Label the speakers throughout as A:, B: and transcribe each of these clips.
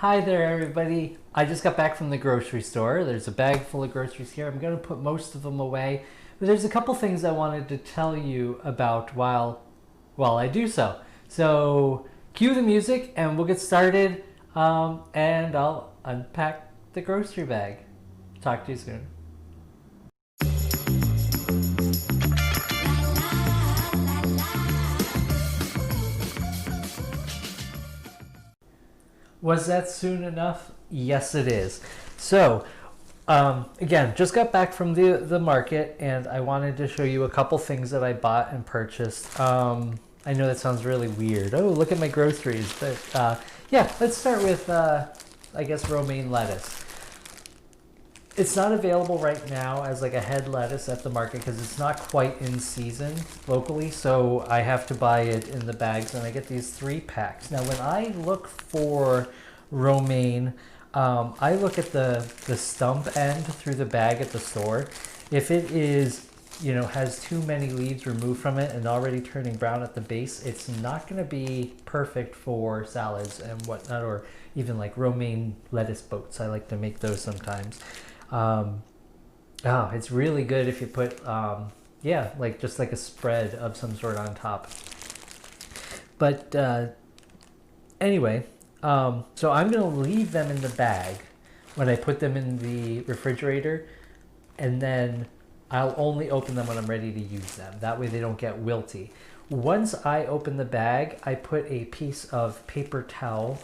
A: Hi there, everybody. I just got back from the grocery store. There's a bag full of groceries here. I'm going to put most of them away, but there's a couple things I wanted to tell you about while I do so. So cue the music and we'll get started, and I'll unpack the grocery bag. Talk to you soon. Was that soon enough? Yes, it is. So, again, just got back from the market, and I wanted to show you a couple things that I bought and purchased. I know that sounds really weird. Oh, look at my groceries. But yeah, let's start with, I guess, romaine lettuce. It's not available right now as like a head lettuce at the market because it's not quite in season locally, so I have to buy it in the bags, and I get these 3 packs. Now when I look for romaine, I look at the stump end through the bag at the store. If it is, has too many leaves removed from it and already turning brown at the base, it's not going to be perfect for salads and whatnot, or even like romaine lettuce boats. I like to make those sometimes. It's really good if you put, just like a spread of some sort on top. But anyway, so I'm going to leave them in the bag when I put them in the refrigerator, and then I'll only open them when I'm ready to use them. That way they don't get wilty. Once I open the bag, I put a piece of paper towel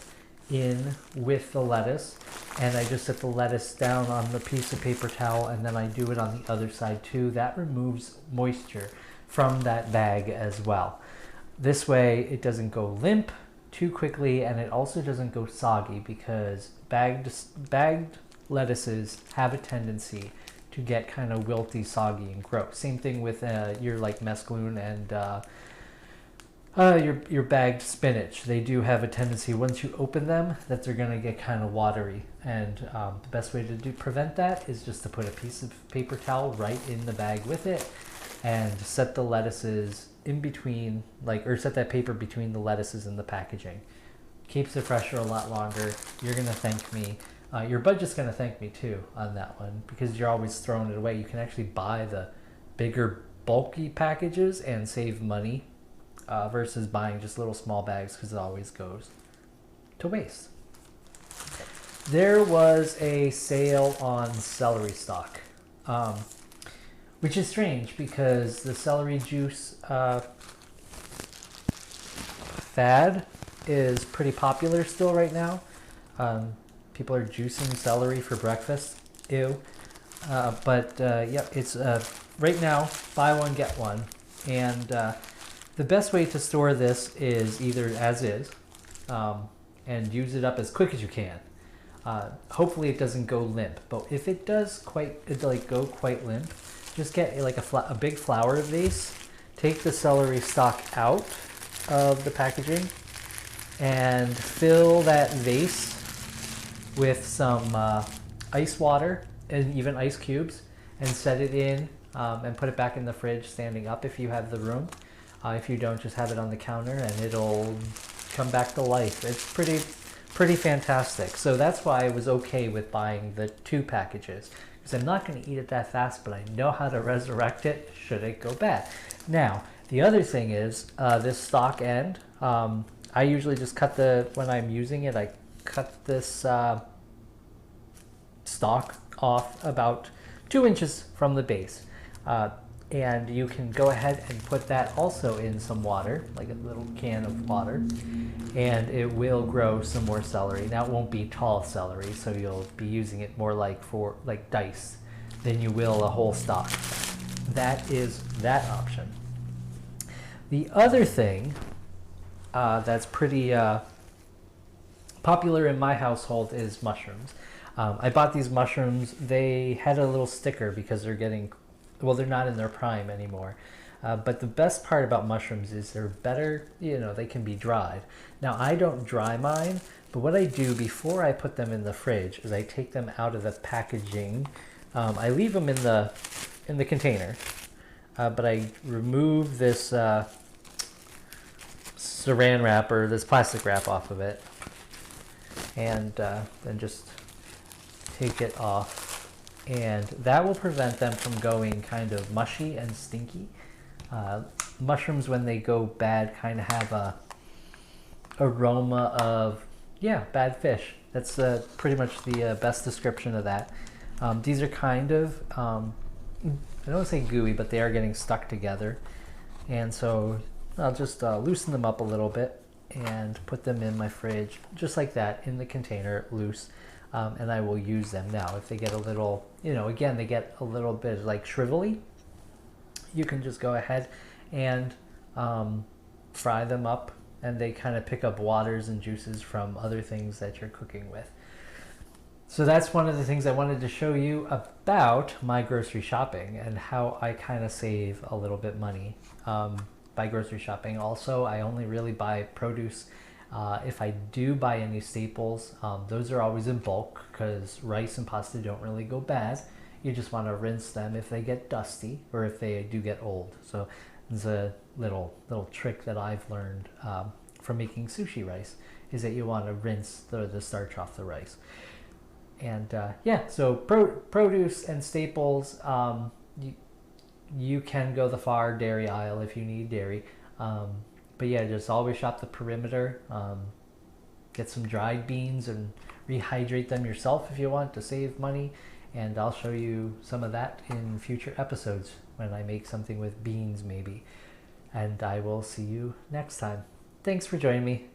A: in with the lettuce, and I just set the lettuce down on the piece of paper towel, and then I do it on the other side too. That removes moisture from that bag as well. This way it doesn't go limp too quickly, and it also doesn't go soggy, because bagged lettuces have a tendency to get kind of wilty, soggy, and gross. Same thing with your like mesclun and your bagged spinach. They do have a tendency, once you open them, that they're going to get kind of watery, and the best way to prevent that is just to put a piece of paper towel right in the bag with it, and set the lettuces in between, or set that paper between the lettuces and the packaging. Keeps it fresher a lot longer. You're going to thank me. Your budget's going to thank me too on that one, because you're always throwing it away. You can actually buy the bigger, bulky packages and save money, versus buying just little small bags, because it always goes to waste. There was a sale on celery stock, which is strange because the celery juice fad is pretty popular still right now. People are juicing celery for breakfast. Ew. It's right now, buy one, get one. And the best way to store this is either as is, and use it up as quick as you can. Hopefully it doesn't go limp, but if it does go quite limp, just get a big flour vase, take the celery stalk out of the packaging, and fill that vase with some ice water and even ice cubes, and set it in, and put it back in the fridge standing up if you have the room. If you don't, just have it on the counter and it'll come back to life. It's pretty fantastic. So that's why I was okay with buying the 2 packages, because I'm not going to eat it that fast, but I know how to resurrect it should it go bad. Now, the other thing is this stalk end. I usually just when I'm using it, I cut this stalk off about 2 inches from the base. And you can go ahead and put that also in some water, like a little can of water, and it will grow some more celery. Now it won't be tall celery, so you'll be using it more for dice than you will a whole stalk. That is that option. The other thing that's pretty popular in my household is mushrooms. I bought these mushrooms. They had a little sticker because they're not in their prime anymore. But the best part about mushrooms is they're better, they can be dried. Now, I don't dry mine, but what I do before I put them in the fridge is I take them out of the packaging. I leave them in the container, but I remove this saran wrap, or this plastic wrap, off of it. and then just take it off, and that will prevent them from going kind of mushy and stinky. Mushrooms, when they go bad, kind of have a aroma of, yeah, bad fish. That's pretty much the best description of that. These are kind of, I don't want to say gooey, but they are getting stuck together. And so I'll just loosen them up a little bit and put them in my fridge, just like that, in the container, loose. And I will use them now. If they get a little, again, they get a little bit like shrivelly, you can just go ahead and fry them up, and they kind of pick up waters and juices from other things that you're cooking with. So that's one of the things I wanted to show you about my grocery shopping and how I kind of save a little bit money by grocery shopping. Also, I only really buy produce. If I do buy any staples, those are always in bulk, because rice and pasta don't really go bad. You just want to rinse them if they get dusty or if they do get old. So it's a little trick that I've learned from making sushi rice, is that you want to rinse the starch off the rice. And yeah, so produce and staples, you can go the far dairy aisle if you need dairy. But yeah, just always shop the perimeter. Get some dried beans and rehydrate them yourself if you want to save money. And I'll show you some of that in future episodes when I make something with beans maybe. And I will see you next time. Thanks for joining me.